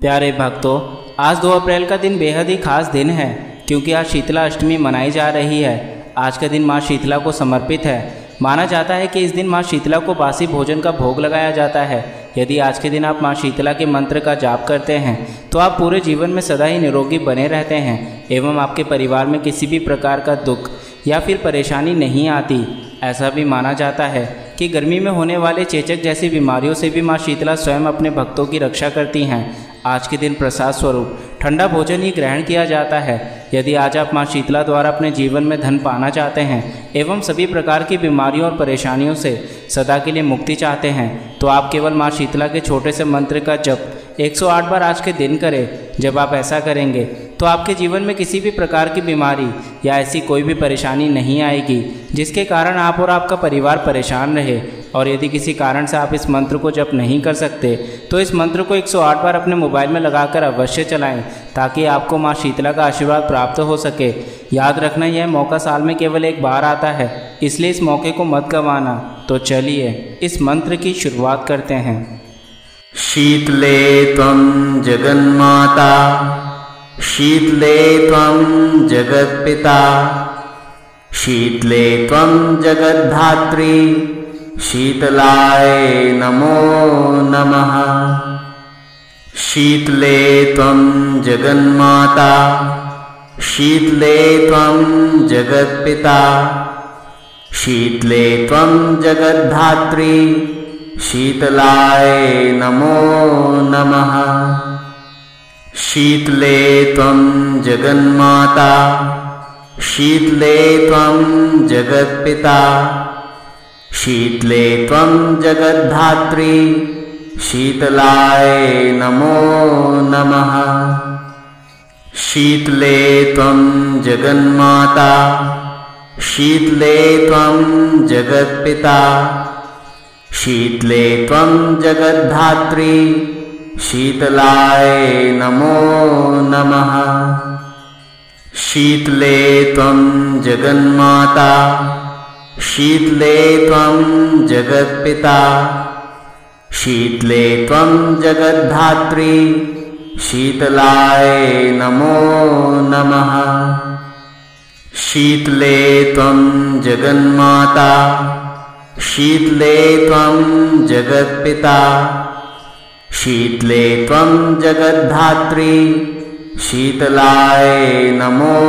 प्यारे भक्तों, आज 2 अप्रैल का दिन बेहद ही खास दिन है क्योंकि आज शीतला अष्टमी मनाई जा रही है। आज का दिन माँ शीतला को समर्पित है। माना जाता है कि इस दिन माँ शीतला को बासी भोजन का भोग लगाया जाता है। यदि आज के दिन आप माँ शीतला के मंत्र का जाप करते हैं तो आप पूरे जीवन में सदा ही निरोगी बने रहते हैं एवं आपके परिवार में किसी भी प्रकार का दुख या फिर परेशानी नहीं आती। ऐसा भी माना जाता है कि गर्मी में होने वाले चेचक जैसी बीमारियों से भी माँ शीतला स्वयं अपने भक्तों की रक्षा करती हैं। आज के दिन प्रसाद स्वरूप ठंडा भोजन ही ग्रहण किया जाता है। यदि आज आप माँ शीतला द्वारा अपने जीवन में धन पाना चाहते हैं एवं सभी प्रकार की बीमारियों और परेशानियों से सदा के लिए मुक्ति चाहते हैं तो आप केवल माँ शीतला के छोटे से मंत्र का जप 108 बार आज के दिन करें। जब आप ऐसा करेंगे तो आपके जीवन में किसी भी प्रकार की बीमारी या ऐसी कोई भी परेशानी नहीं आएगी जिसके कारण आप और आपका परिवार परेशान रहे। और यदि किसी कारण से आप इस मंत्र को जप नहीं कर सकते तो इस मंत्र को 108 बार अपने मोबाइल में लगाकर अवश्य चलाएं ताकि आपको माँ शीतला का आशीर्वाद प्राप्त हो सके। याद रखना, यह मौका साल में केवल एक बार आता है, इसलिए इस मौके को मत गंवाना। तो चलिए इस मंत्र की शुरुआत करते हैं। शीतले त्वं जगन्माता, शीतले त्वं जगत्पिता, शीतले त्वं जगद्धात्री, शीतलाय नमो नमः। शीतले त्वं जगन्माता, शीतले त्वं जगत्पिता, शीतले त्वं जगद्धात्री, शीतलाय नमो नमः। शीतले त्वं जगन्माता, शीतले त्वं जगत्पिता, शीतले त्वं जगद्धात्री, शीतलाय नमो नमः। शीतले त्वं जगन्माता, शीतले त्वं जगत्पिता, शीतले त्वं जगद्धात्री, शीतलाय नमो नमः। शीतले त्वं जगन्माता, शीतले त्वं जगत्पिता, शीतले त्वं जगद्धात्री, शीतलाय नमो नमः। शीतले त्वं जगन्माता, शीतले त्वं जगत्पिता, शीतले त्वं जगद्धात्री, शीतलाय नमो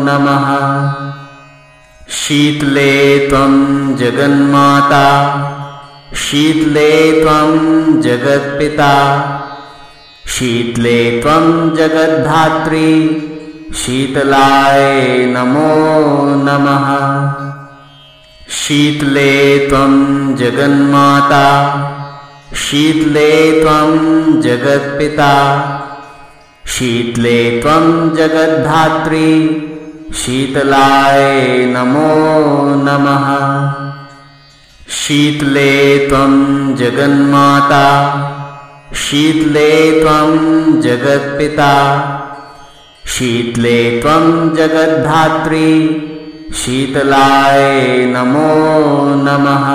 नमः। शीतले त्वं जगन्माता, शीतले त्वं जगत्पिता, शीतले त्वं जगद्धात्री, शीतलाय नमो नमः। शीतले त्वं जगन्माता, शीतले त्वं जगत्पिता, शीतले त्वं जगद्धात्री, शीतलाय नमो नमः। शीतले त्वं जगन्माता, शीतले त्वं जगत्पिता, शीतले त्वं जगद्धात्री, शीतलाय नमो नमः।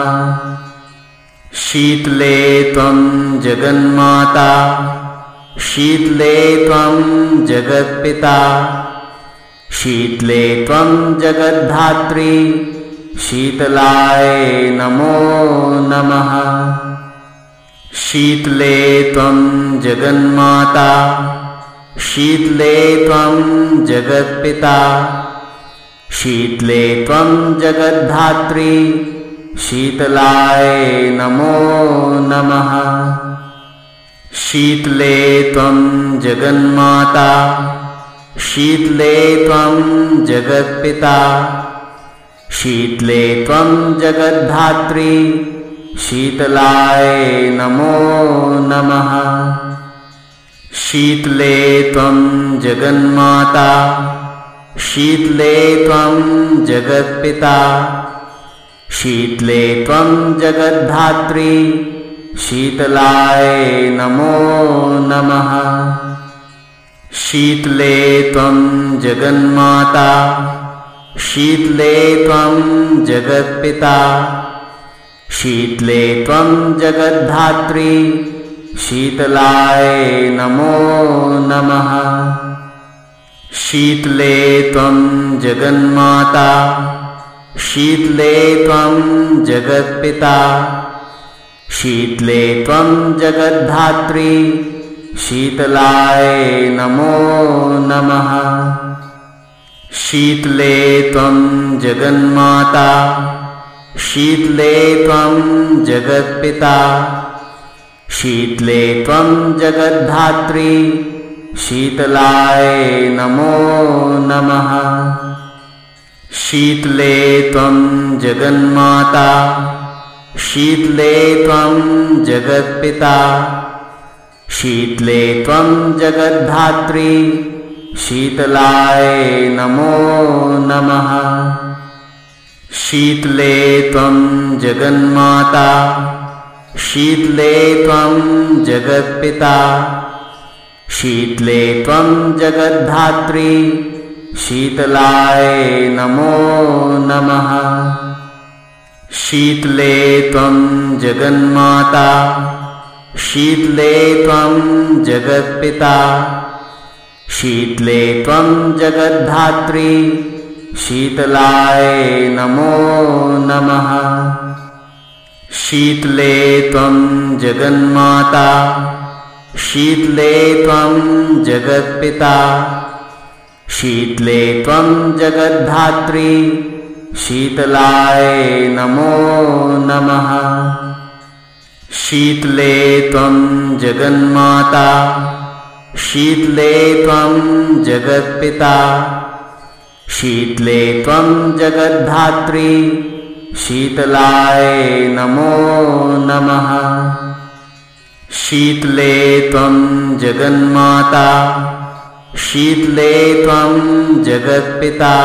शीतले त्वं जगन्माता, शीतले त्वं जगत्पिता, शीतले त्वं जगद्धात्री, शीतलाय नमो नमः। शीतले त्वं जगन्माता, शीतले त्वं जगत्पिता, शीतले त्वं जगद्धात्री, शीतलाय नमो नमः। शीतले त्वं जगन्माता, शीतले त्वं जगत्पिता, शीतले त्वं जगद्धात्री, शीतलाय नमो नमः। शीतले त्वं जगन्माता, शीतले त्वं जगत्पिता, शीतले त्वं जगद्धात्री, शीतलाय नमो नमः। शीतले त्वं जगन्माता, शीतले त्वं जगत्पिता, शीतले त्वं जगद्धात्री, शीतलाय नमो नमः। शीतले त्वं जगन्माता शीतले त्वं जगत्पिता शीतले त्वं जगद्धात्री शीतलाय नमो नमः। शीतले त्वं जगन्माता शीतले त्वं जगत्पिता शीतले त्वं जगद्धात्री शीतलाय नमो नमः। शीतले त्वं जगन्माता शीतले त्वं जगत्पिता शीतले त्वं जगद्धात्री शीतलाय नमो नमः। शीतले त्वं जगन्माता शीतले त्वं जगत्पिता शीतले त्वं जगद्धात्री शीतलाय नमो नमः। शीतले त्वं जगन्माता शीतले त्वं जगत्पिता शीतले त्वं जगद्धात्री शीतलाय नमो नमः। शीतले त्वं जगन्माता शीतले त्वं जगत्पिता शीतले त्वं जगद्धात्री शीतलाय नमो नमः। शीतले त्वं जगन्माता शीतले त्वं जगत्पिता शीतले त्वं जगद्धात्री शीतलाय नमो नमः। शीतले त्वं जगन्माता शीतले त्वं जगत्पिता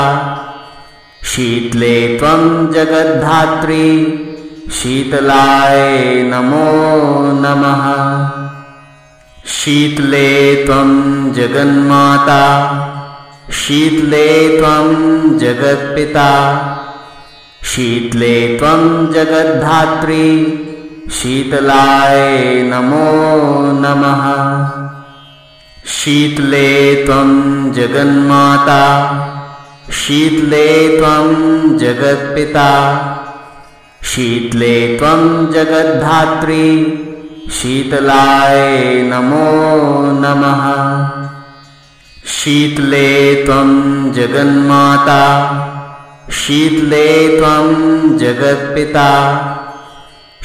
शीतले त्वं जगद्धात्री शीतलाय नमो नमः। शीतले त्वं जगन्माता शीतले त्वं जगत्पिता शीतले त्वं जगद्धात्री शीतलाय नमो नमः। शीतले त्वं जगन्माता शीतले त्वं जगत्पिता शीतले त्वं जगद्धात्री शीतलाय नमो नमः। शीतले त्वं जगन्माता शीतले त्वं जगत्पिता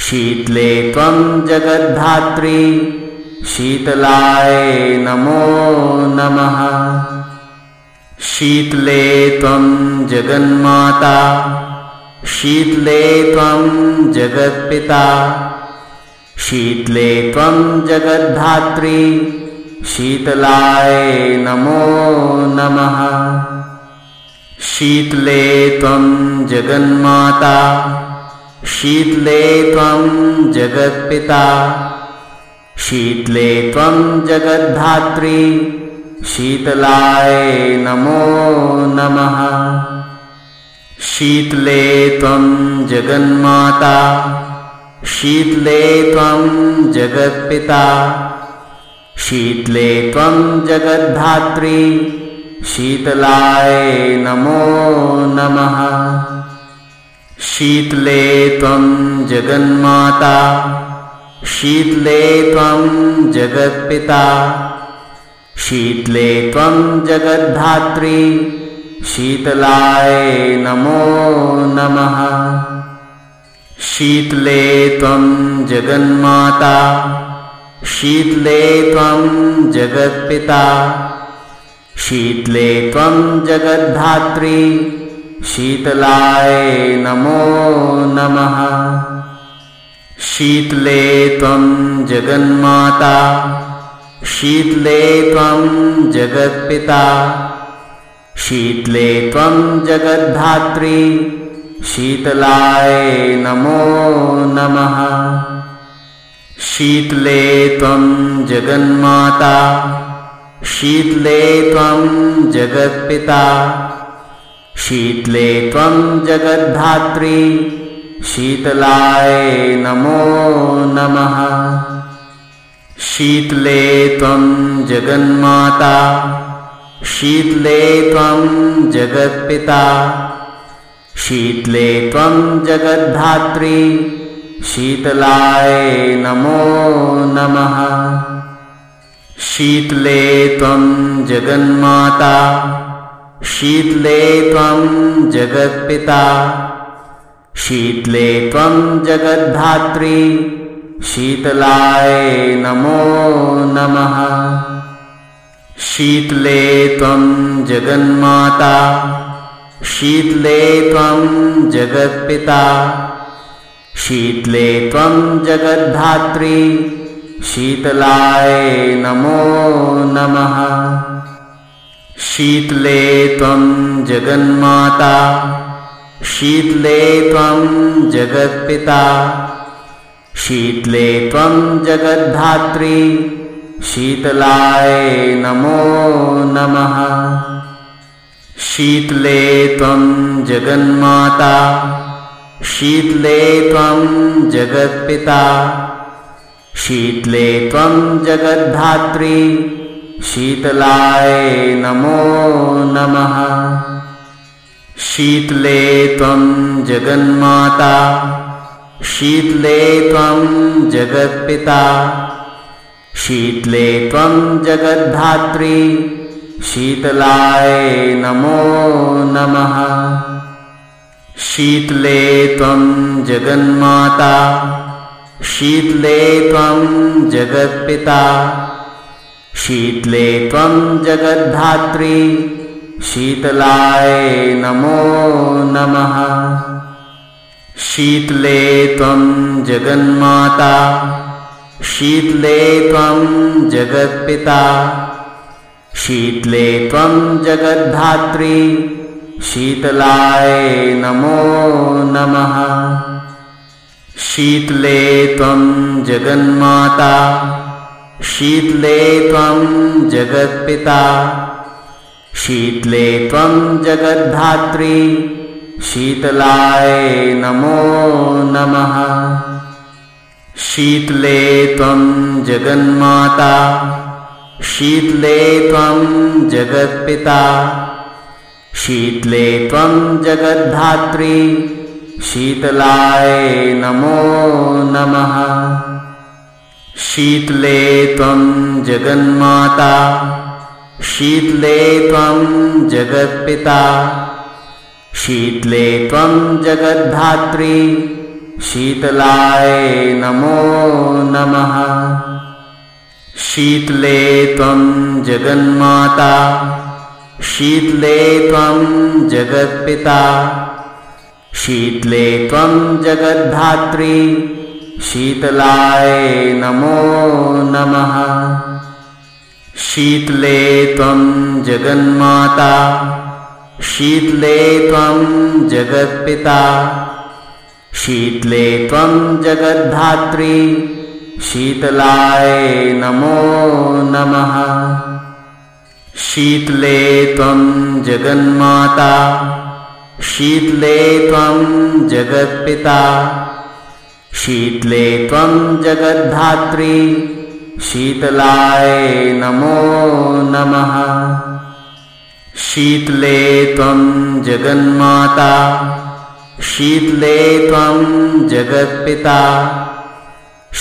शीतले त्वं जगद्धात्री शीतलाय नमो नमः। शीतले त्वं जगन्माता शीतले त्वं जगत्पिता शीतले त्वं जगद्धात्री शीतलाय नमो नमः। शीतले त्वं जगन्माता शीतले त्वं जगत्पिता शीतले त्वं जगद्धात्री शीतलाय नमो नमः। शीतले त्वं जगन्माता शीतले त्वं जगत्पिता शीतले त्वं जगद्धात्री शीतलाय नमो नमः। शीतले त्वं जगन्माता शीतले त्वं जगत्पिता शीतले त्वं जगद्धात्री शीतलाय नमो नमः। शीतले त्वं जगन्माता शीतले त्वं जगत्पिता शीतले त्वं जगद्धात्री शीतलाय नमो नमः। शीतले त्वं जगन्माता शीतले त्वं जगत्पिता शीतले त्वं जगद्धात्री शीतलाय नमो नमः। शीतले त्वं जगन्माता शीतले त्वं जगत्पिता शीतले त्वं जगद्धात्री शीतलाय नमो नमः। शीतले त्वं जगन्माता शीतले त्वं जगत्पिता शीतले त्वं जगद्धात्री शीतलाय नमो नमः। शीतले त्वं जगन्माता शीतले त्वं जगत्पिता शीतले त्वं जगद्धात्री शीतलाय नमो नमः। शीतले त्वं जगन्माता शीतले त्वं जगत्पिता शीतले त्वं जगद्धात्री शीतलाय नमो नमः। शीतले त्वं जगन्माता शीतले त्वं जगत्पिता शीतले त्वं जगद्धात्री शीतलाय नमो नमः। शीतले त्वं जगन्माता शीतले त्वं जगत्पिता शीतले त्वं जगद्धात्री शीतलाय नमो नमः। शीतले त्वं जगन्माता शीतले त्वं जगत्पिता शीतले त्वं जगद्धात्री शीतलाय नमो नमः। शीतले त्वं जगन्माता शीतले त्वं जगत्पिता शीतले त्वं जगद्धात्री शीतलाय नमो नमः। शीतले त्वं जगन्माता शीतले त्वं जगत्पिता शीतले त्वं जगद्धात्री शीतलाय नमो नमः। शीतले त्वं जगन्माता शीतले त्वं जगत्पिता शीतले त्वं जगद्धात्री शीतलाय नमो नमः। शीतले त्वं जगन्माता शीतले त्वं जगत्पिता शीतले त्वं जगद्धात्री शीतलाय नमो नमः। शीतले त्वं जगन्माता शीतले त्वं जगत्पिता शीतले त्वं जगद्धात्री शीतलाय नमो नमः। शीतले त्वं जगन्माता शीतले त्वं जगत्पिता शीतले त्वं जगद्धात्री शीतलाय नमो नमः। शीतले त्वं जगन्माता शीतले त्वं जगत्पिता शीतले त्वं जगद्धात्री शीतलाय नमो नमः। शीतले त्वं जगन्माता शीतले त्वं जगत्पिता शीतले त्वं जगद्धात्री शीतलाय नमो नमः। शीतले त्वं जगन्माता शीतले त्वं जगत्पिता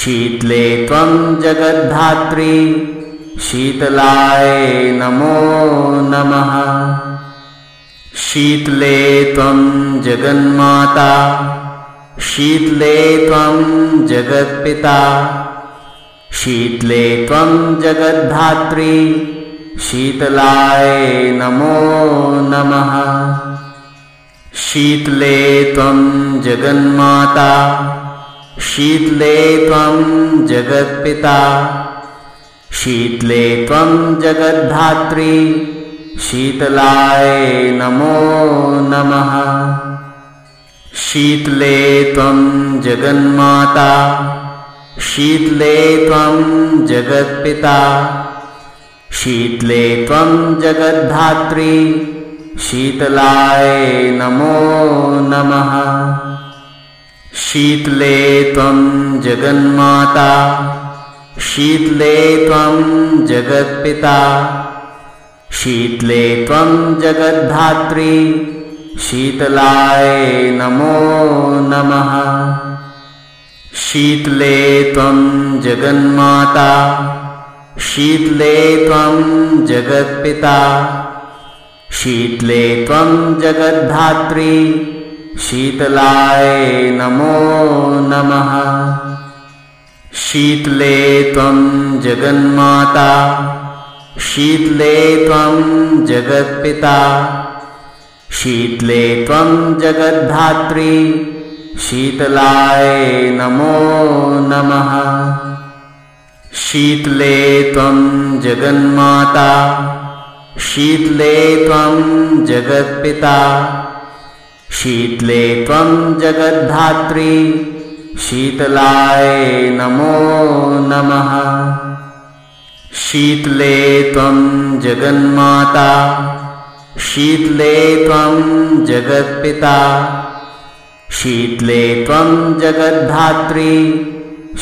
शीतले त्वं जगद्धात्री शीतलाय नमो नमः। शीतले त्वं जगन्माता शीतले त्वं जगत्पिता शीतले त्वं जगद्धात्री शीतलाय नमो नमः। शीतले त्वं जगन्माता शीतले त्वं जगत्पिता शीतले त्वं जगद्धात्री शीतलाय नमो नमः। शीतले त्वं जगन्माता शीतले त्वं जगत्पिता शीतले त्वं जगद्धात्री शीतलाय नमो नमः। शीतले त्वं जगन्माता शीतले त्वं जगत्पिता शीतले त्वं जगद्धात्री शीतलाय नमो नमः। शीतले त्वं जगन्माता शीतले त्वं जगत्पिता शीतले त्वं जगद्धात्री शीतलाय नमो नमः। शीतले त्वं जगन्माता शीतले त्वं जगत्पिता शीतले त्वं जगद्धात्री शीतलाय नमो नमः। शीतले त्वं जगन्माता शीतले त्वं जगत्पिता शीतले त्वं जगद्धात्री शीतलाय नमो नमः। शीतले त्वं जगन्माता शीतले त्वं जगत्पिता शीतले त्वं जगद्धात्री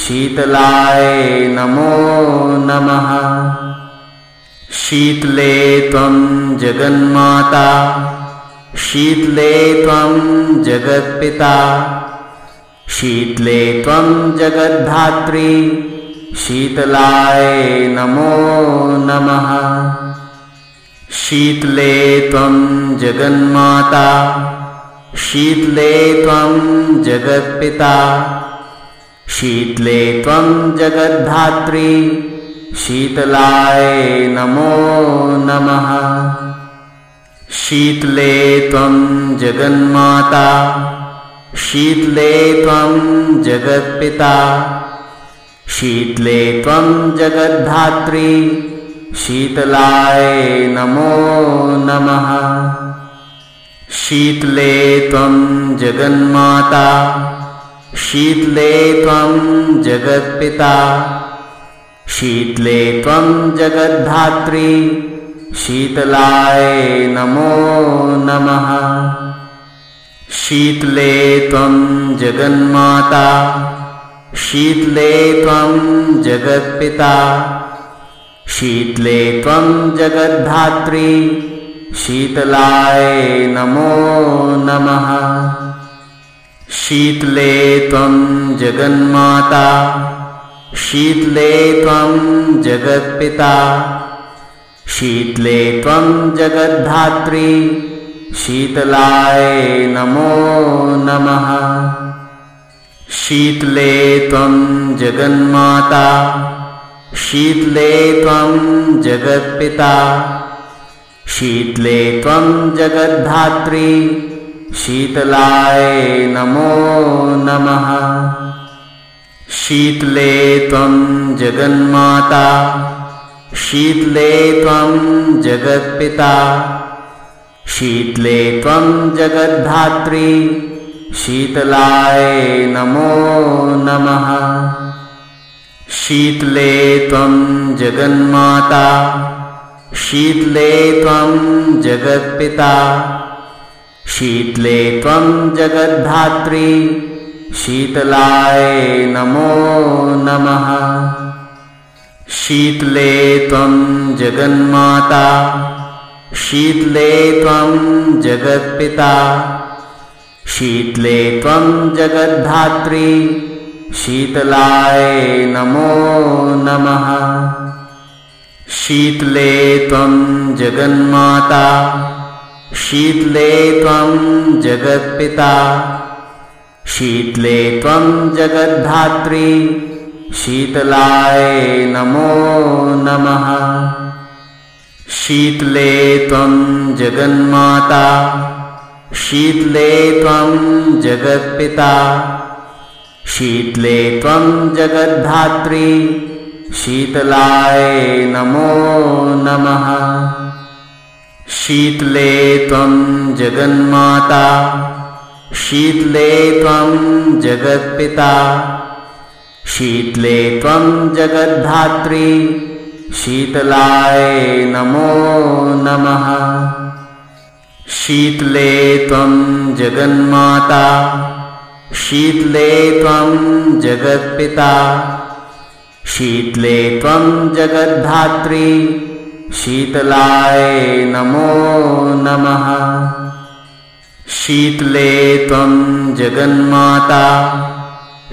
शीतलाय नमो नमः। शीतले त्वं जगन्माता शीतले त्वं जगत्पिता शीतले त्वं जगद्धात्री शीतलाय नमो नमः। शीतले त्वं जगन्माता शीतले त्वं जगत्पिता शीतले त्वं जगद्धात्री शीतलाय नमो नमः। शीतले त्वं जगन्माता शीतले त्वं जगत्पिता शीतले त्वं जगद्धात्री शीतलाय नमो नमः। शीतले त्वं जगन्माता शीतले त्वं जगत्पिता शीतले त्वं जगद्धात्री शीतलाय नमो नमः। शीतले त्वं जगन्माता शीतले त्वं जगत्पिता शीतले त्वं जगद्धात्री शीतलाय नमो नमः। शीतले त्वं जगन्माता शीतले त्वं जगत्पिता शीतले त्वं जगद्धात्री शीतलाय नमो नमः। शीतले त्वं जगन्माता शीतले त्वं जगत्पिता शीतले त्वं जगद्धात्री शीतलाय नमो नमः। शीतले त्वं जगन्माता शीतले त्वं जगत्पिता शीतले त्वं जगद्धात्री शीतलाय नमो नमः। शीतले त्वं जगन्माता शीतले त्वं जगत्पिता शीतले त्वं जगद्धात्री शीतलाय नमो नमः। शीतले त्वं जगन्माता शीतले त्वं जगत्पिता शीतले त्वं जगद्धात्री शीतलाय नमो नमः। शीतले त्वं जगन्माता शीतले त्वं जगत्पिता शीतले त्वं जगद्धात्री शीतलाय नमो नमः। शीतले त्वं जगन्माता शीतले त्वं जगत्पिता शीतले त्वं जगद्धात्री शीतलाय नमो नमः। शीतले त्वं जगन्माता शीतले त्वं जगत्पिता शीतले त्वं जगद्धात्री शीतलाय नमो नमः। शीतले त्वं जगन्माता शीतले त्वं जगत्पिता शीतले त्वं जगद्धात्री शीतलाय नमो नमः। शीतले त्वं जगन्माता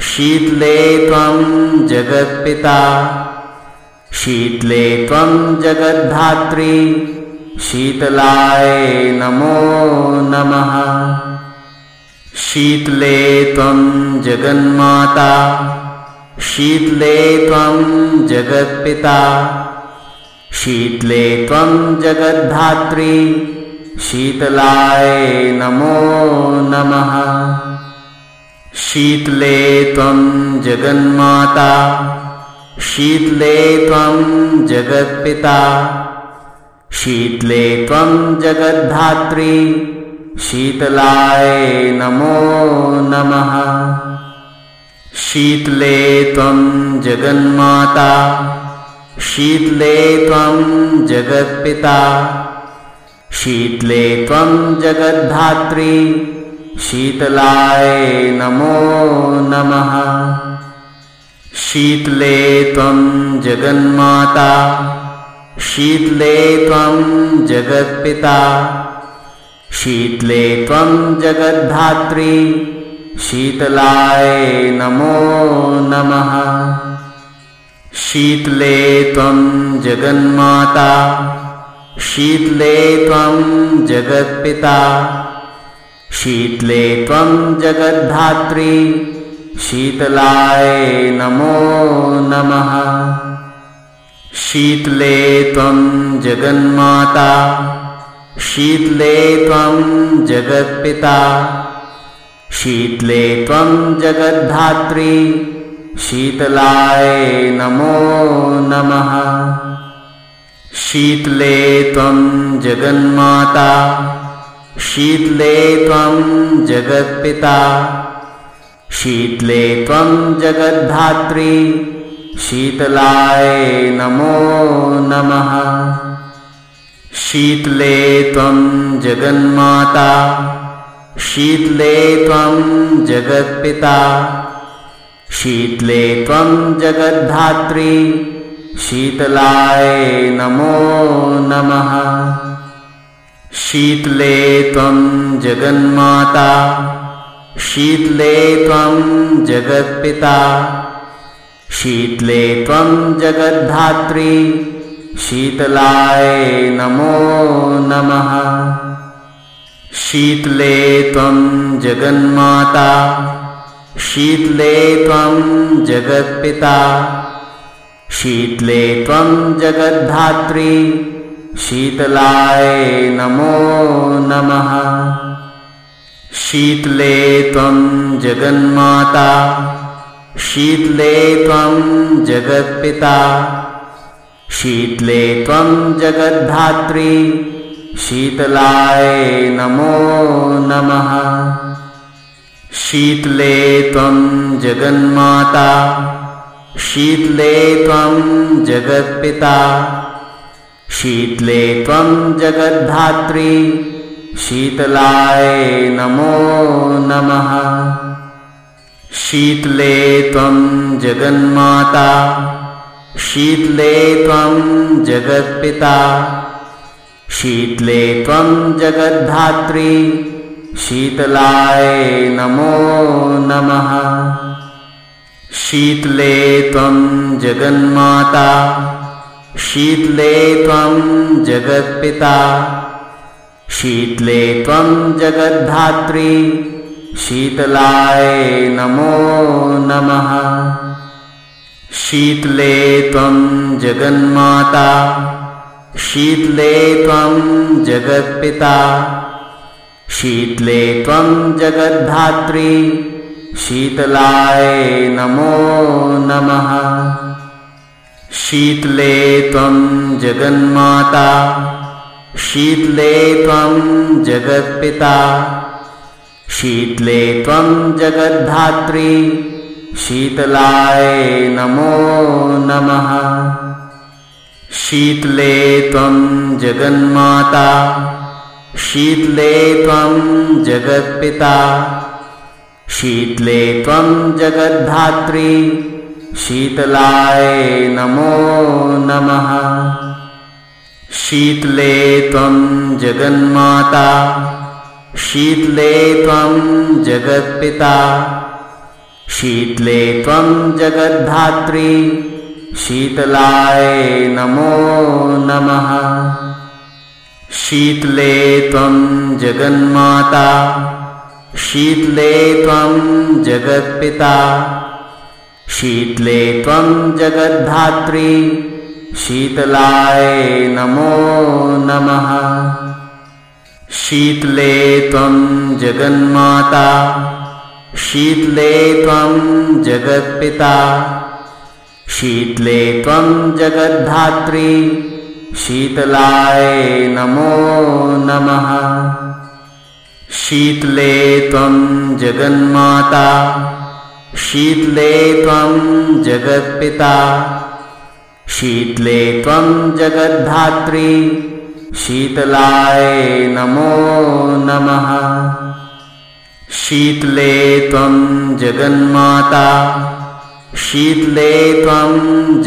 शीतले त्वं जगत्पिता शीतले त्वं जगद्धात्री शीतलाय नमो नमः। शीतले त्वं जगन्माता शीतले त्वं जगत्पिता शीतले त्वं जगद्धात्री शीतलाय नमो नमः। शीतले त्वं जगन्माता शीतले त्वं जगत्पिता शीतले त्वं जगद्धात्री शीतलाय नमो नमः। शीतले त्वं जगन्माता शीतले त्वं जगत्पिता शीतले त्वं जगद्धात्री शीतलाय नमो नमः। शीतले त्वं जगन्माता शीतले त्वं जगत्पिता शीतले त्वं जगद्धात्री शीतलाय नमो नमः। शीतले त्वं जगन्माता शीतले त्वं जगत्पिता शीतले त्वं जगद्धात्री शीतलाय नमो नमः। शीतले त्वं जगन्माता शीतले त्वं जगत्पिता शीतले त्वं जगद्धात्री शीतलाय नमो नमः। शीतले त्वं जगन्माता शीतले त्वं जगत्पिता शीतले त्वं जगद्धात्री शीतलाय नमो नमः। शीतले त्वं जगन्माता शीतले त्वं जगत्पिता शीतले त्वं जगद्धात्री शीतलाय नमो नमः। शीतले त्वं जगन्माता शीतले त्वं जगत्पिता शीतले त्वं जगद्धात्री शीतलाय नमो नमः। शीतले त्वं जगन्माता शीतले त्वं जगत्पिता शीतले त्वं जगद्धात्री शीतलाय नमो नमः। शीतले त्वं जगन्माता शीतले त्वं जगत्पिता शीतले त्वं जगद्धात्री शीतलाय नमो नमः। शीतले त्वं जगन्माता शीतले त्वं जगत्पिता शीतले त्वं जगद्धात्री शीतलाय नमो नमः। शीतले त्वं जगन्माता शीतले त्वं जगत्पिता शीतले त्वं जगद्धात्री शीतलाय नमो नमः। शीतले त्वं जगन्माता शीतले त्वं जगत्पिता शीतले त्वं जगद्धात्री शीतलाय नमो नमः। शीतले त्वं जगन्माता शीतले त्वं जगत्पिता शीतले त्वं जगद्धात्री शीतलाय नमो नमः। शीतले त्वं जगन्माता शीतले त्वं जगत्पिता शीतले त्वं जगद्धात्री शीतलाय नमो नमः। शीतले त्वं जगन्माता शीतले त्वं जगत्पिता शीतले त्वं जगद्धात्री शीतलाय नमो नमः। शीतले त्वं जगन्माता शीतले त्वं जगत्पिता शीतले त्वं जगद्धात्री शीतलाय नमो नमः। शीतले त्वं जगन्माता शीतले त्वं जगत्पिता शीतले त्वं जगद्धात्री शीतलाय नमो नमः। शीतले त्वं जगन्माता शीतले त्वं जगत्पिता शीतले त्वं जगद्धात्री शीतलाय नमो नमः। शीतले त्वं जगन्माता शीतले त्वं जगत्पिता शीतले त्वं जगद्धात्री शीतलाय नमो नमः। शीतले त्वं जगन्माता शीतले त्वं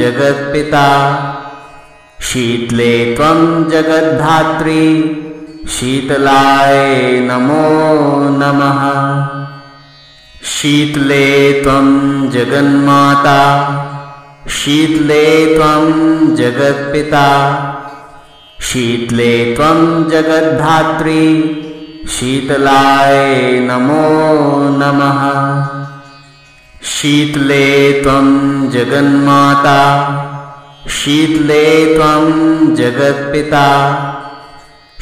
जगत्पिता शीतले त्वं जगद्धात्री शीतलाय नमो नमः। शीतले त्वं जगन्माता शीतले त्वं जगत्पिता शीतले त्वं जगद्धात्री शीतलाय नमो नमः। शीतले त्वं जगन्माता शीतले त्वं जगत्पिता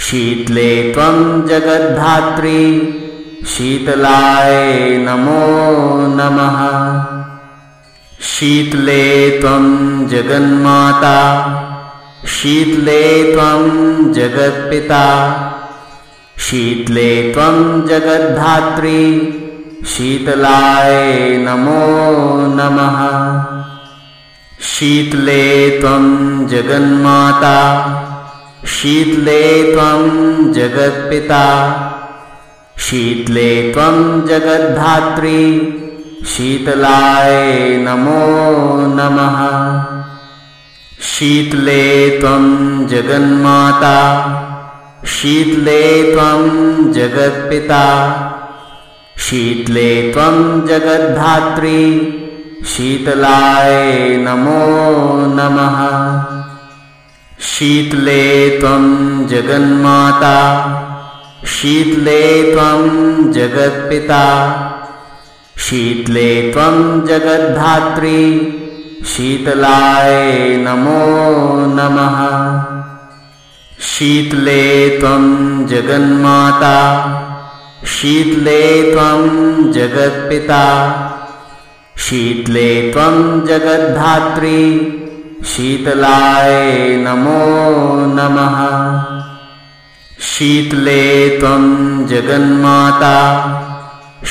शीतले त्वं जगद्धात्री शीतलाय नमो नमः। शीतले त्वं जगन्माता शीतले त्वं जगत्पिता शीतले त्वं जगद्धात्री शीतलाय नमो नमः। शीतले त्वं जगन्माता शीतले त्वं जगत्पिता शीतले त्वं जगद्धात्री शीतलाय नमो नमः। शीतले त्वं जगन्माता शीतले त्वं जगत्पिता शीतले त्वं जगद्धात्री शीतलाय नमो नमः। शीतले त्वं जगन्माता शीतले त्वं जगत्पिता शीतले त्वं जगद्धात्री शीतलाय नमो नमः। शीतले त्वं जगन्माता शीतले त्वं जगत्पिता शीतले त्वं जगद्धात्री शीतलाय नमो नमः। शीतले त्वं जगन्माता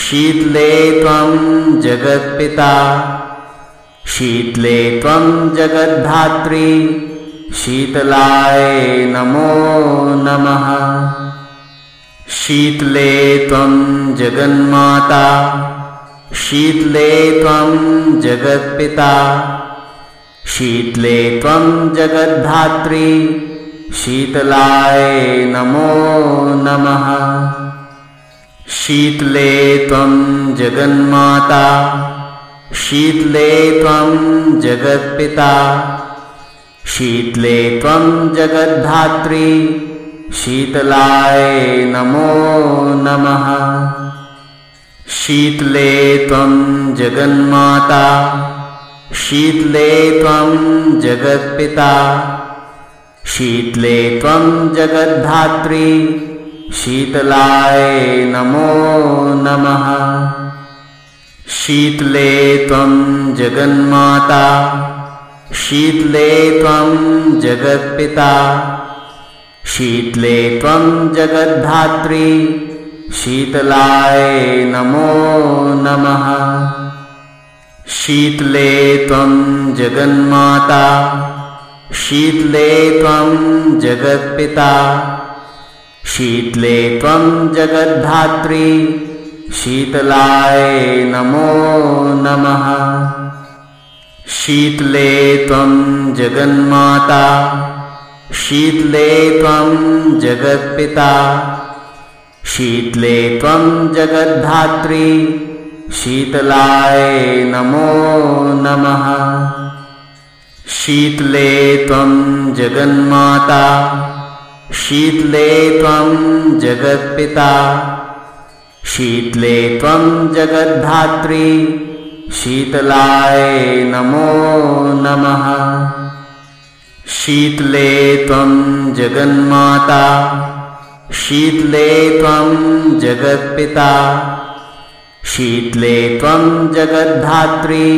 शीतले त्वं जगत्पिता शीतले त्वं जगद्धात्री शीतलाय नमो नमः। शीतले त्वं जगन्माता शीतले त्वं जगत्पिता शीतले त्वं जगद्धात्री शीतलाय नमो नमः। शीतले त्वं जगन्माता शीतले त्वं जगत्पिता शीतले त्वं जगद्धात्री शीतलाय नमो नमः। शीतले त्वं जगन्माता शीतले त्वं जगत्पिता शीतले त्वं जगद्धात्री शीतलाय नमो नमः। शीतले त्वं जगन्माता शीतले त्वं जगत्पिता शीतले त्वं जगद्धात्री शीतलाय नमो नमः। शीतले त्वं जगन्माता शीतले त्वं जगत्पिता शीतले त्वं जगद्धात्री शीतलाय नमो नमः। शीतले त्वं जगन्माता शीतले त्वं जगत्पिता शीतले त्वं जगद्धात्री शीतलाय नमो नमः। शीतले त्वं जगन्माता शीतले त्वं जगत्पिता शीतले त्वं जगद्धात्री शीतलाय नमो नमः। शीतले त्वं जगन्माता शीतले त्वं जगत्पिता शीतले त्वं जगद्धात्री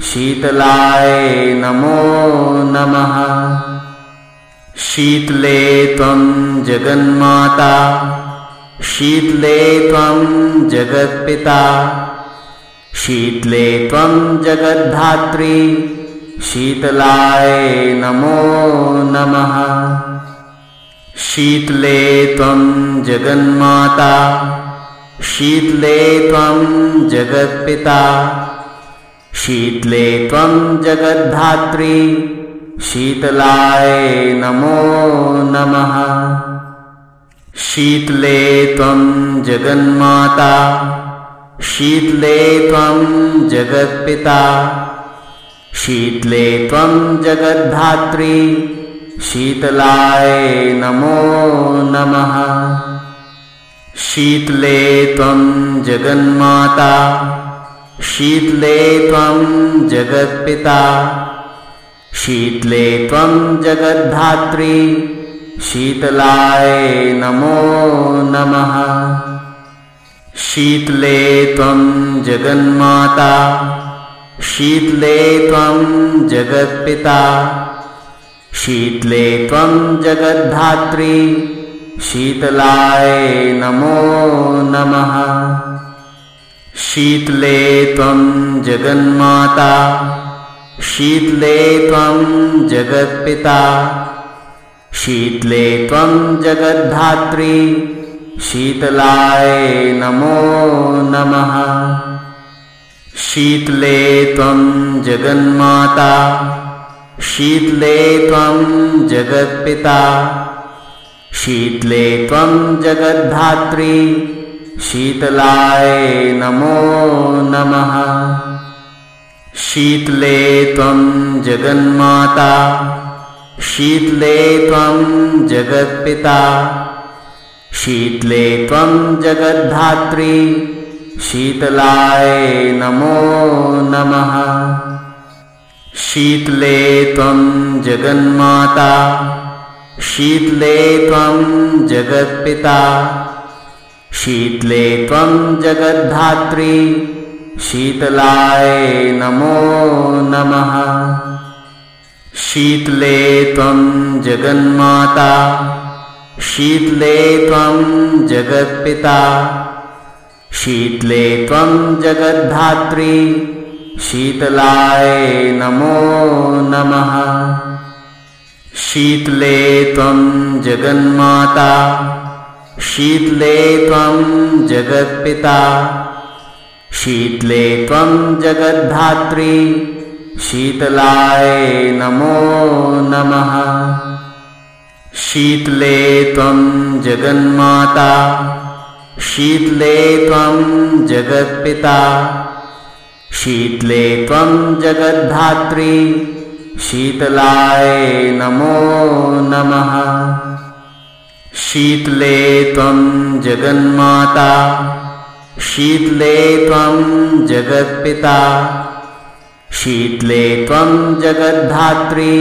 शीतलाय नमो नमः। शीतले त्वं जगन्माता शीतले त्वं जगत्पिता शीतले त्वं जगद्धात्री शीतलाय नमो नमः। शीतले त्वं जगन्माता शीतले त्वं जगत्पिता शीतले त्वं जगद्धात्री शीतलाय नमो नमः। शीतले त्वं जगन्माता शीतले त्वं जगत्पिता शीतले त्वं जगद्धात्री शीतलाय नमो नमः। शीतले त्वं जगन्माता शीतले त्वं जगत्पिता शीतले त्वं जगद्धात्री शीतलाय नमो नमः। शीतले त्वं जगन्माता शीतले त्वं जगत्पिता शीतले त्वं जगद्धात्री शीतलाय नमो नमः। शीतले त्वं जगन्माता शीतले त्वं जगत्पिता शीतले त्वं जगद्धात्री शीतलाय नमो नमः। शीतले त्वं जगन्माता शीतले त्वं जगत्पिता शीतले त्वं जगद्धात्री शीतलाय नमो नमः। शीतले त्वं जगन्माता शीतले त्वं जगत्पिता शीतले त्वं जगद्धात्री शीतलाय नमो नमः। शीतले त्वं जगन्माता शीतले त्वं जगत्पिता शीतले त्वं जगद्धात्री शीतलाय नमो नमः। शीतले त्वं जगन्माता शीतले त्वं जगत्पिता शीतले त्वं जगद्धात्री शीतलाय नमो नमः। शीतले त्वं जगन्माता शीतले त्वं जगत्पिता शीतले त्वं जगद्धात्री शीतलाय नमो नमः। शीतले त्वं जगन्माता शीतले त्वं जगत्पिता शीतले त्वं जगद्धात्री शीतलाय नमो नमः। शीतले त्वं जगन्माता शीतले त्वं जगत्पिता शीतले त्वं जगद्धात्री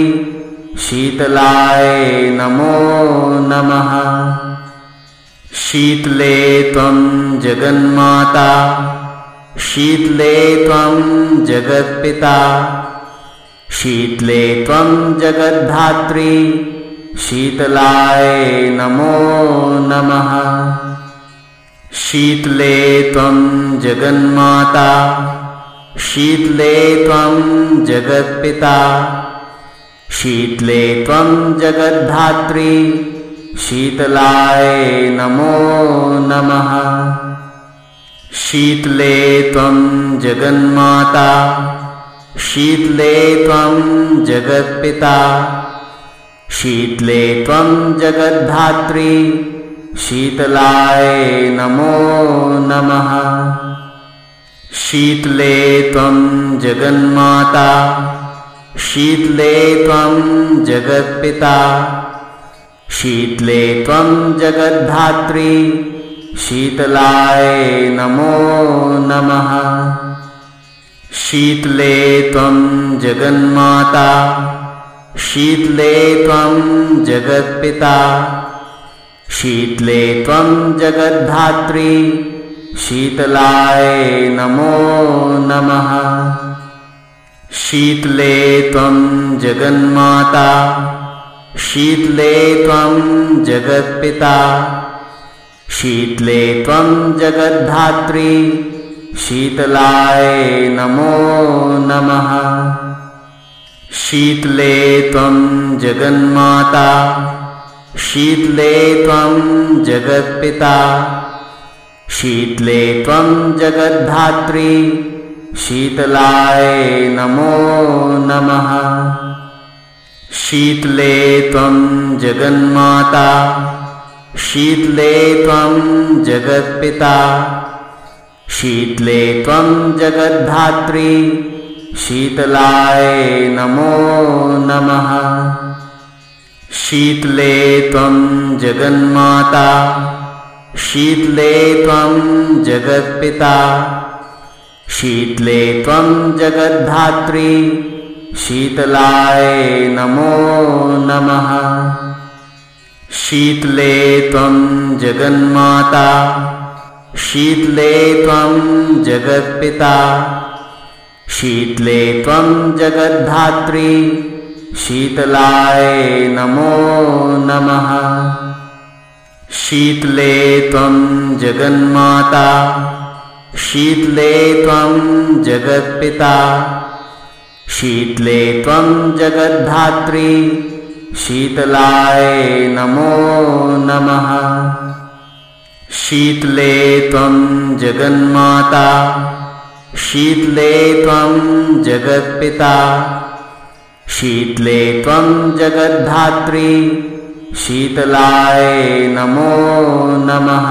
शीतलाय नमो नमः। शीतले त्वं जगन्माता शीतले त्वं जगत्पिता शीतले त्वं जगद्धात्री शीतलाय नमो नमः। शीतले त्वं जगन्माता शीतले त्वं जगत्पिता शीतले त्वं जगद्धात्री शीतलाय नमो नमः। शीतले त्वं जगन्माता शीतले त्वं जगत्पिता शीतले त्वं जगद्धात्री शीतलाय नमो नमः। शीतले त्वं जगन्माता शीतले त्वं जगत्पिता शीतले त्वं जगद्धात्री शीतलाय नमो नमः। शीतले त्वं जगन्माता शीतले त्वं जगत्पिता शीतले त्वं जगद्धात्री शीतलाय नमो नमः। शीतले त्वं जगन्माता शीतले त्वं जगत्पिता शीतले त्वं जगद्धात्री शीतलाय नमो नमः। शीतले त्वं जगन्माता शीतले त्वं जगत्पिता शीतले त्वं जगद्धात्री शीतलाय नमो नमः। शीतले त्वं जगन्माता शीतले त्वं जगत्पिता शीतले त्वं जगद्धात्री शीतलाय नमो नमः। शीतले त्वं जगन्माता शीतले त्वं जगत्पिता शीतले त्वं जगद्धात्री शीतलाय नमो नमः। शीतले त्वं जगन्माता शीतले त्वं जगत्पिता शीतले त्वं जगद्धात्री शीतलाय नमो नमः। शीतले त्वं जगन्माता शीतले त्वं जगत्पिता शीतले त्वं जगद्धात्री शीतलाय नमो नमः। शीतले त्वं जगन्माता शीतले त्वं जगत्पिता शीतले त्वं जगद्धात्री शीतलाय नमो नमः।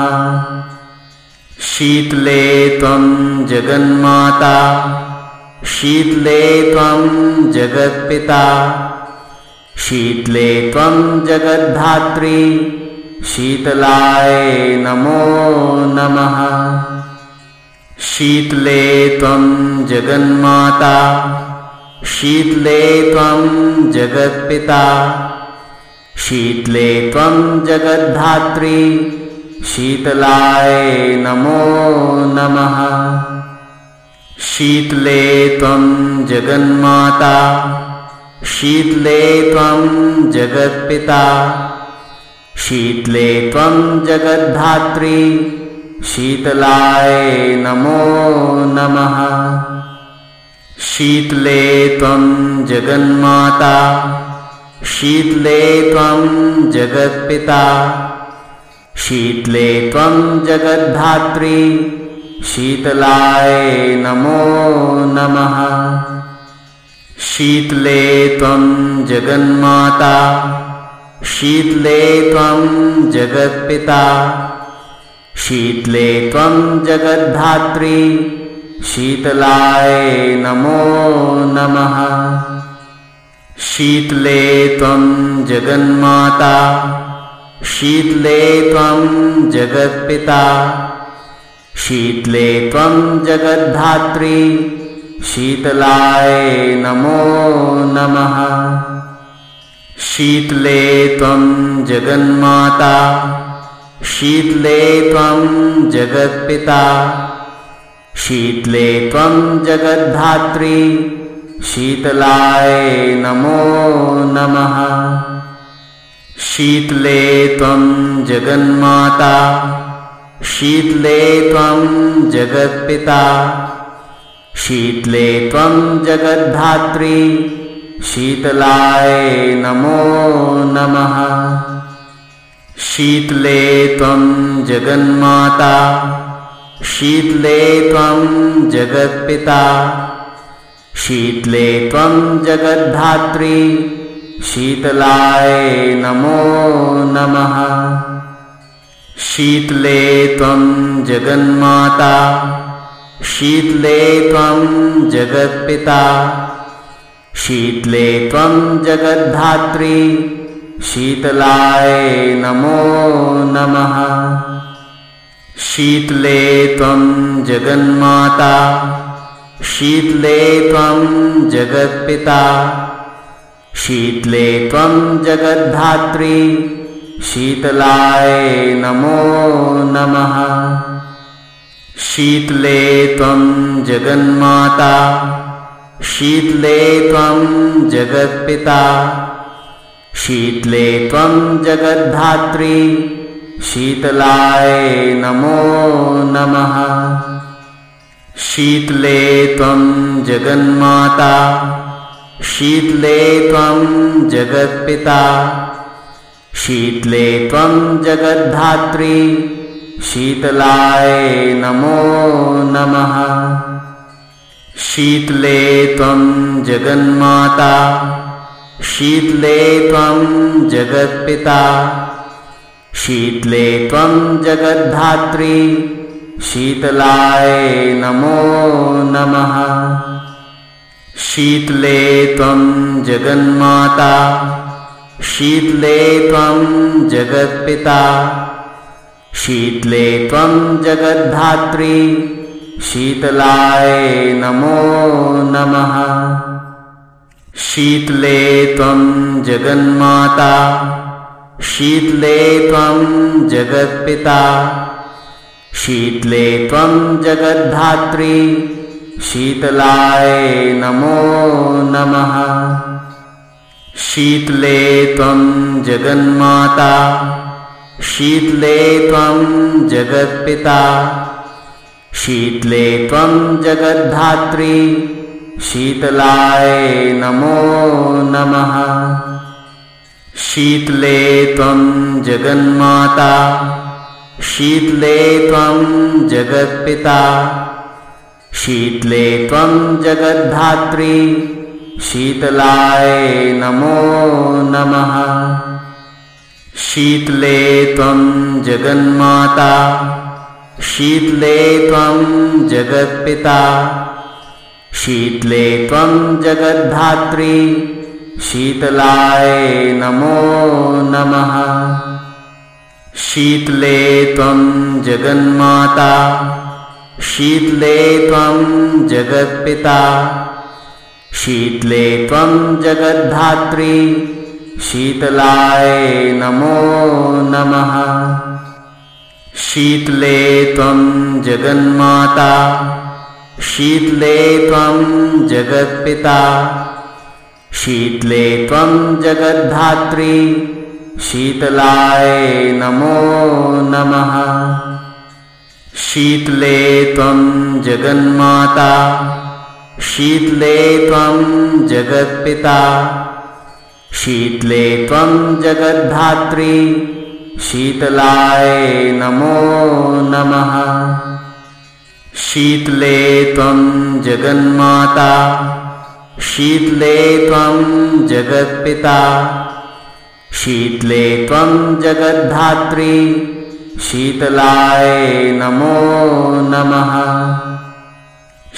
शीतले त्वं जगन्माता शीतले त्वं जगत्पिता शीतले त्वं जगद्धात्री शीतलाय नमो नमः। शीतले त्वं जगन्माता शीतले त्वं जगत्पिता शीतले त्वं जगद्धात्री शीतलाय नमो नमः। शीतले त्वं जगन्माता शीतले त्वं जगत्पिता शीतले त्वं जगद्धात्री शीतलाय नमो नमः। शीतले त्वं जगन्माता शीतले त्वं जगत्पिता शीतले त्वं जगद्धात्री शीतलाय नमो नमः। शीतले त्वं जगन्माता शीतले त्वं जगत्पिता शीतले त्वं जगद्धात्री शीतलाय नमो नमः। शीतले त्वं जगन्माता शीतले त्वं जगत्पिता शीतले त्वं जगद्धात्री शीतलाय नमो नमः। शीतले त्वं जगन्माता शीतले त्वं जगत्पिता शीतले त्वं जगद्धात्री शीतलाय नमो नमः। शीतले त्वं जगन्माता शीतले त्वं जगत्पिता शीतले त्वं जगद्धात्री शीतलाय नमो नमः। शीतले त्वं जगन्माता शीतले त्वं जगत्पिता शीतले त्वं जगद्धात्री शीतलाय नमो नमः। शीतले त्वं जगन्माता शीतले त्वं जगत्पिता शीतले त्वं जगद्धात्री शीतलाय नमो नमः। शीतले त्वं जगन्माता शीतले त्वं जगत्पिता शीतले त्वं जगद्धात्री शीतलाय नमो नमः। शीतले त्वं जगन्माता शीतले त्वं जगत्पिता शीतले त्वं जगद्धात्री शीतलाय नमो नमः। शीतले त्वं जगन्माता शीतले त्वं जगत्पिता शीतले त्वं जगद्धात्री शीतलाय नमो नमः। शीतले त्वं जगन्माता शीतले त्वं जगत्पिता शीतले त्वं जगद्धात्री शीतलाय नमो नमः। शीतले त्वं जगन्माता शीतले त्वं जगत्पिता शीतले त्वं जगद्धात्री शीतलाय नमो नमः। शीतले त्वं जगन्माता शीतले त्वं जगत्पिता शीतले त्वं जगद्धात्री शीतलाय नमो नमः। शीतले त्वं जगन्माता शीतले त्वं जगत्पिता शीतले त्वं जगद्धात्री शीतलाय नमो नमः। शीतले त्वं जगन्माता शीतले त्वं जगत्पिता शीतले त्वं जगद्धात्री शीतलाय नमो नमः। शीतले त्वं जगन्माता शीतले त्वं जगत्पिता शीतले त्वं जगद्धात्री शीतलाय नमो नमः। शीतले त्वं जगन्माता शीतले त्वं जगत्पिता शीतले त्वं जगद्धात्री शीतलाय नमो नमः। शीतले त्वं जगन्माता शीतले त्वं जगत्पिता शीतले त्वं जगद्धात्री शीतलाय नमो नमः। शीतले त्वं जगन्माता शीतले त्वं जगत्पिता शीतले त्वं जगद्धात्री शीतलाय नमो नमः। शीतले त्वं जगन्माता शीतले त्वं जगत्पिता शीतले त्वं जगद्धात्री शीतलाय नमो नमः।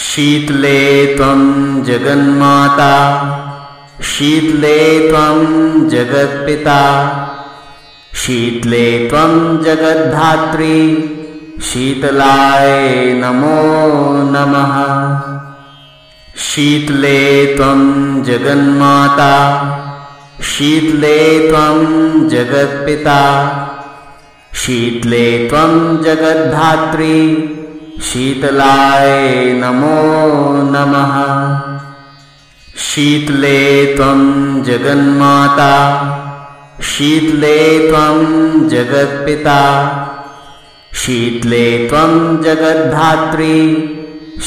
शीतले त्वं जगन्माता शीतले त्वं जगत्पिता शीतले त्वं जगद्धात्री शीतलाय नमो नमः। शीतले त्वं जगन्माता शीतले त्वं जगत्पिता शीतले त्वं जगद्धात्री शीतलाय नमो नमः। शीतले त्वं जगन्माता शीतले त्वं जगत्पिता शीतले त्वं जगद्धात्री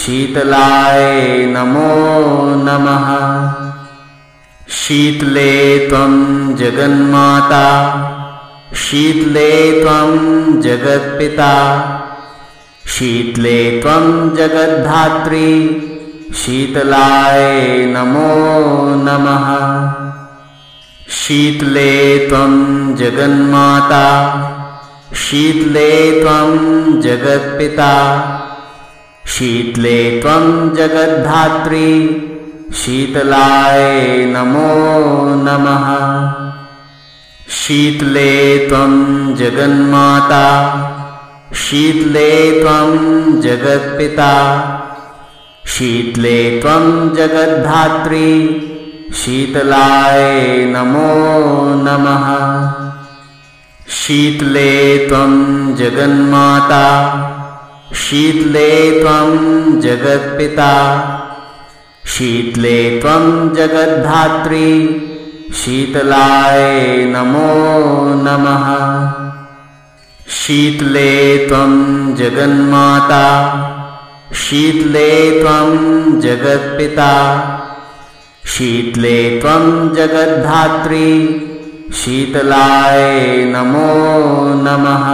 शीतलाय नमो नमः। शीतले त्वं जगन्माता शीतले त्वं जगत्पिता शीतले त्वं जगद्धात्री शीतलाय नमो नमः। शीतले त्वं जगन्माता शीतले त्वं जगत्पिता शीतले त्वं जगद्धात्री शीतलाय नमो नमः। शीतले त्वं जगन्माता शीतले त्वं जगत्पिता शीतले त्वं जगद्धात्री शीतलाय नमो नमः। शीतले त्वं जगन्माता शीतले त्वं जगत्पिता शीतले त्वं जगद्धात्री शीतलाय नमो नमः। शीतले त्वं जगन्माता शीतले त्वं जगत्पिता शीतले त्वं जगद्धात्री शीतलाय नमो नमः।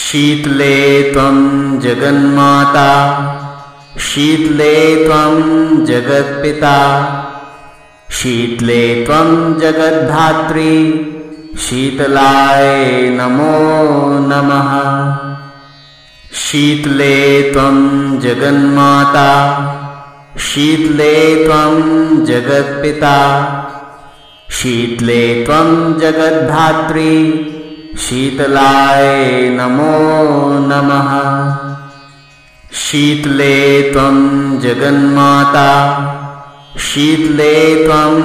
शीतले त्वं जगन्माता शीतले त्वं जगत्पिता शीतले त्वं जगद्धात्री शीतलाय नमो नमः। शीतले त्वं जगन्माता शीतले त्वं जगत्पिता शीतले त्वं जगद्धात्री शीतलाय नमो नमः। शीतले त्वं जगन्माता शीतले त्वं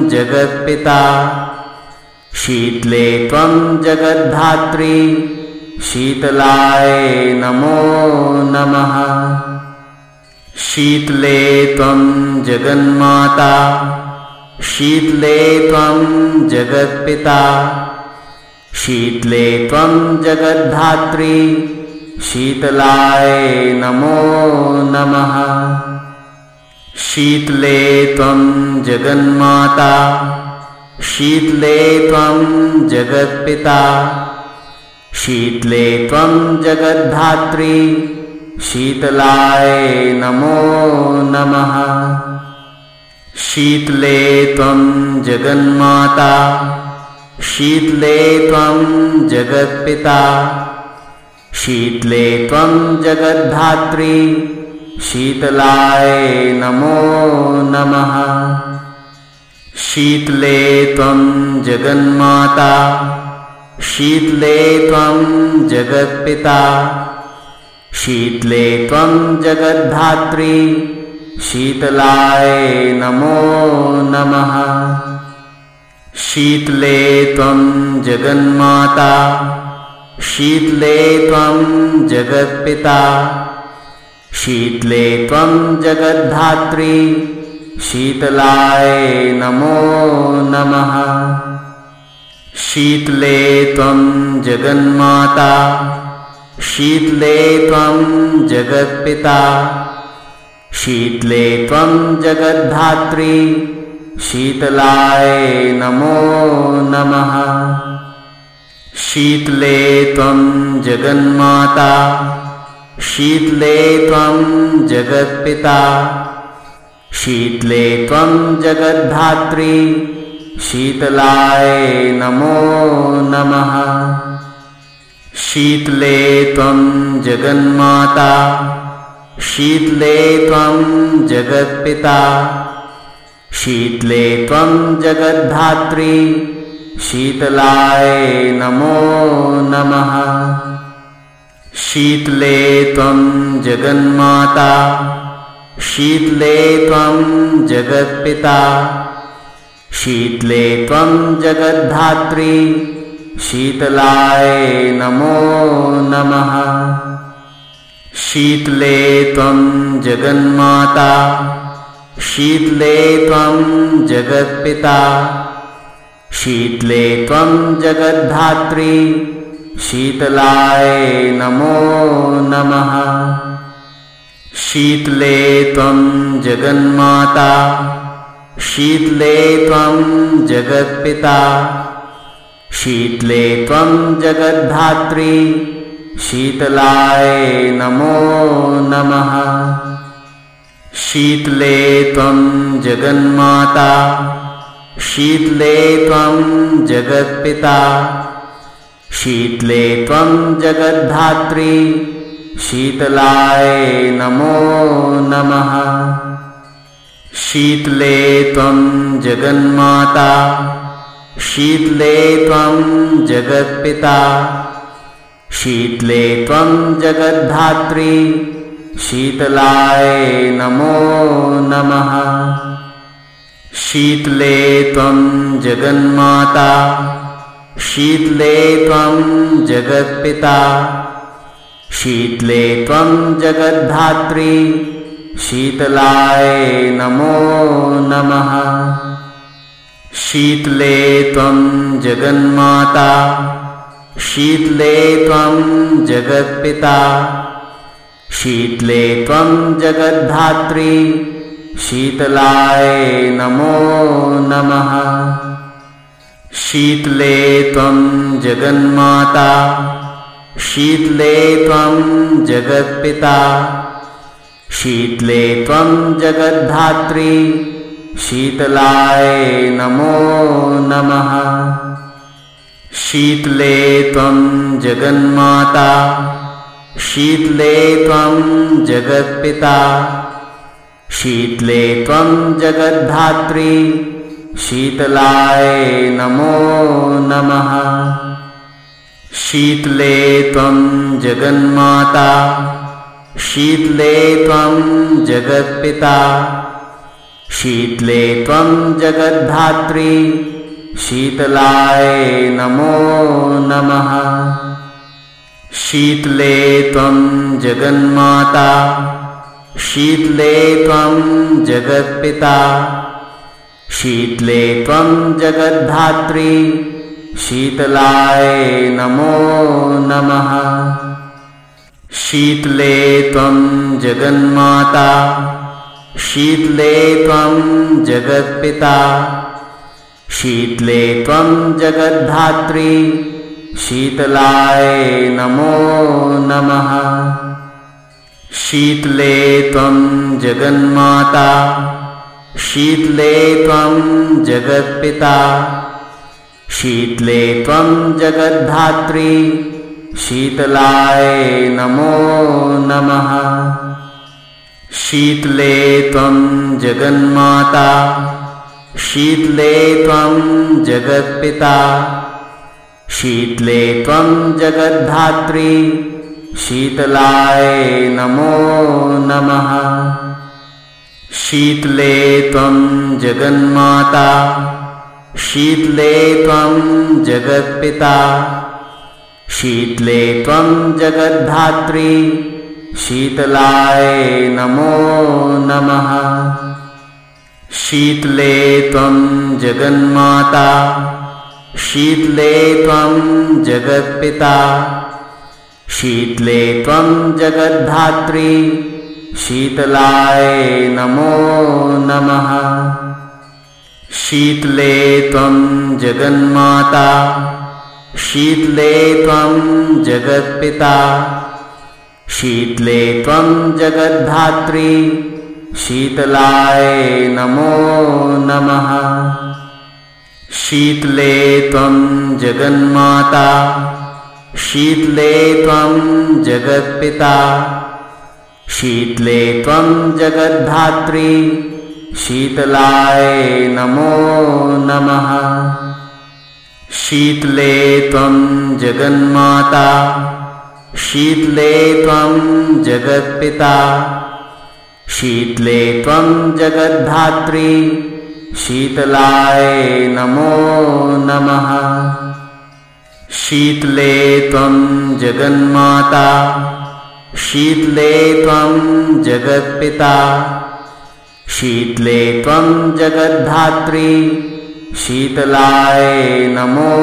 जगत्पिता शीतले त्वं जगद्धात्री शीतलाय नमो नमः। शीतले त्वं जगन्माता शीतले त्वं जगत्पिता शीतले त्वं जगद्धात्री शीतलाय नमो नमः। शीतले त्वं जगन्माता शीतले त्वं जगत्पिता शीतले त्वं जगद्धात्री शीतलाय नमो नमः। शीतले त्वं जगन्माता शीतले त्वं जगत्पिता शीतले त्वं जगद्धात्री शीतलाय नमो नमः। शीतले त्वं जगन्माता शीतले त्वं जगत्पिता शीतले त्वं जगद्धात्री शीतलाय नमो नमः। शीतले त्वं जगन्माता शीतले त्वं जगत्पिता शीतले त्वं जगद्धात्री शीतलाय नमो नमः। शीतले त्वं जगन्माता शीतले त्वं जगत्पिता शीतले त्वं जगद्धात्री शीतलाय नमो नमः। शीतले त्वं जगन्माता शीतले त्वं जगत्पिता शीतले त्वं जगद्धात्री शीतलाय नमो नमः। शीतले त्वं जगन्माता शीतले त्वं जगत्पिता शीतले त्वं जगद्धात्री शीतलाय नमो नमः। शीतले त्वं जगन्माता शीतले त्वं जगत्पिता शीतले त्वं जगद्धात्री शीतलाय नमो नमः। शीतले त्वं जगन्माता शीतले त्वं जगत्पिता शीतले त्वं जगद्धात्री शीतलाय नमो नमः। शीतले त्वं जगन्माता शीतले त्वं जगत्पिता शीतले त्वं जगद्धात्री शीतलाय नमो नमः। शीतले त्वं जगन्माता शीतले त्वं जगत्पिता शीतले त्वं जगद्धात्री शीतलाय नमो नमः। शीतले त्वं जगन्माता शीतले त्वं जगत्पिता शीतले त्वं जगद्धात्री शीतलाय नमो नमः। शीतले त्वं जगन्माता शीतले त्वं जगत्पिता शीतले त्वं जगद्धात्री शीतलाय नमो नमः। शीतले त्वं जगन्माता शीतले त्वं जगत्पिता शीतले त्वं जगद्धात्री शीतलाय नमो नमः। शीतले त्वं जगन्माता शीतले त्वं जगत्पिता शीतले त्वं जगद्धात्री शीतलाय नमो नमः। शीतले त्वं जगन्माता शीतले त्वं जगत्पिता शीतले त्वं जगद्धात्री शीतलाय नमो नमः। शीतले त्वं जगन्माता शीतले त्वं जगत्पिता शीतले त्वं जगद्धात्री शीतलाय नमो नमः। शीतले त्वं जगन्माता शीतले त्वं जगत्पिता शीतले त्वं जगद्धात्री शीतलाय नमो नमः। शीतले त्वं जगन्माता शीतले त्वं जगत्पिता शीतले त्वं जगद्धात्री शीतलाय नमो नमः। शीतले त्वं जगन्माता शीतले त्वं जगत्पिता शीतले त्वं जगद्धात्री शीतलाय नमो नमः। शीतले त्वं जगन्माता शीतले त्वं जगत्पिता शीतले त्वं जगद्धात्री शीतलाय नमो नमः। शीतले त्वं जगन्माता शीतले त्वं जगत्पिता शीतले त्वं जगद्धात्री शीतलाय नमो नमः। शीतले त्वं जगन्माता शीतले त्वं जगत्पिता शीतले त्वं जगद्धात्री शीतलाय नमो नमः। शीतले त्वं जगन्माता शीतले त्वं जगत्पिता शीतले त्वं जगद्धात्री शीतलाय नमो नमः। शीतले त्वं जगन्माता शीतले त्वं जगत्पिता शीतले त्वं जगद्धात्री शीतलाय नमो नमः। शीतले त्वं जगन्माता शीतले त्वं जगत्पिता शीतले त्वं जगद्धात्री शीतलाय नमो नमः। शीतले त्वं जगन्माता शीतले त्वं जगत्पिता शीतले त्वं जगद्धात्री शीतलाय नमो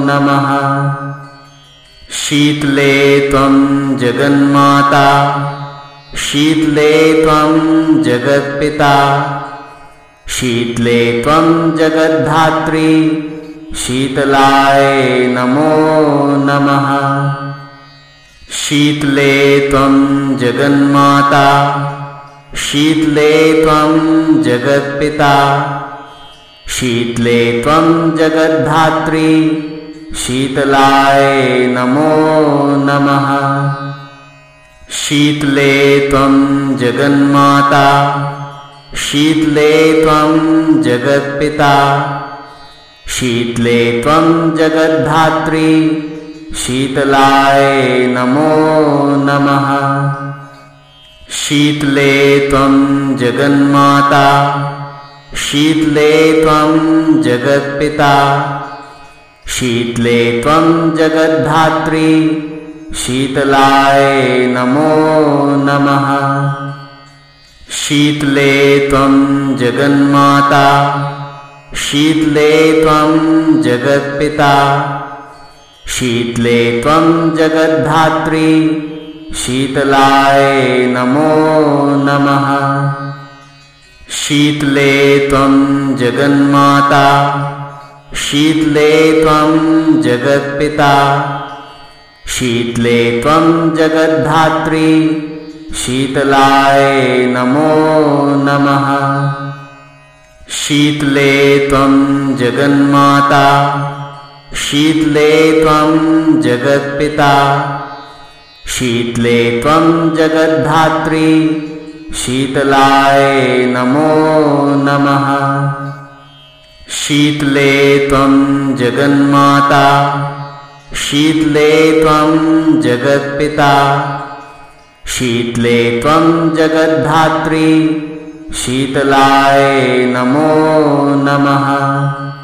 नमः। शीतले त्वं जगन्माता शीतले त्वं जगत्पिता शीतले त्वं जगद्धात्री शीतलाय नमो नमः। शीतले त्वं जगन्माता शीतले त्वं जगत्पिता शीतले त्वं जगद्धात्री शीतलाय नमो नमः। शीतले त्वं जगन्माता शीतले त्वं जगत्पिता शीतले त्वं जगद्धात्री शीतलाय नमो नमः। शीतले त्वं जगन्माता शीतले त्वं जगत्पिता शीतले त्वं जगद्धात्री शीतलाय नमो नमः। शीतले त्वं जगन्माता शीतले त्वं जगत्पिता शीतले त्वं जगद्धात्री शीतलाय नमो नमः। शीतले त्वं जगन्माता शीतले त्वं जगत्पिता शीतले त्वं जगद्धात्री शीतलाय नमो नमः। शीतले त्वं जगन्माता शीतले त्वं जगत्पिता शीतले त्वं जगद्धात्री शीतलाय नमो नमः। शीतले त्वं जगन्माता शीतले त्वं जगत्पिता शीतले त्वं जगद्धात्री शीतलाय नमो नमः। शीतले त्वं जगन्माता शीतले त्वं जगत्पिता शीतले त्वं जगद्धात्री शीतलाय नमो नमः। शीतले त्वं जगन्माता शीतले त्वं जगत्पिता शीतले त्वं जगद्धात्री शीतलाय नमो नमः।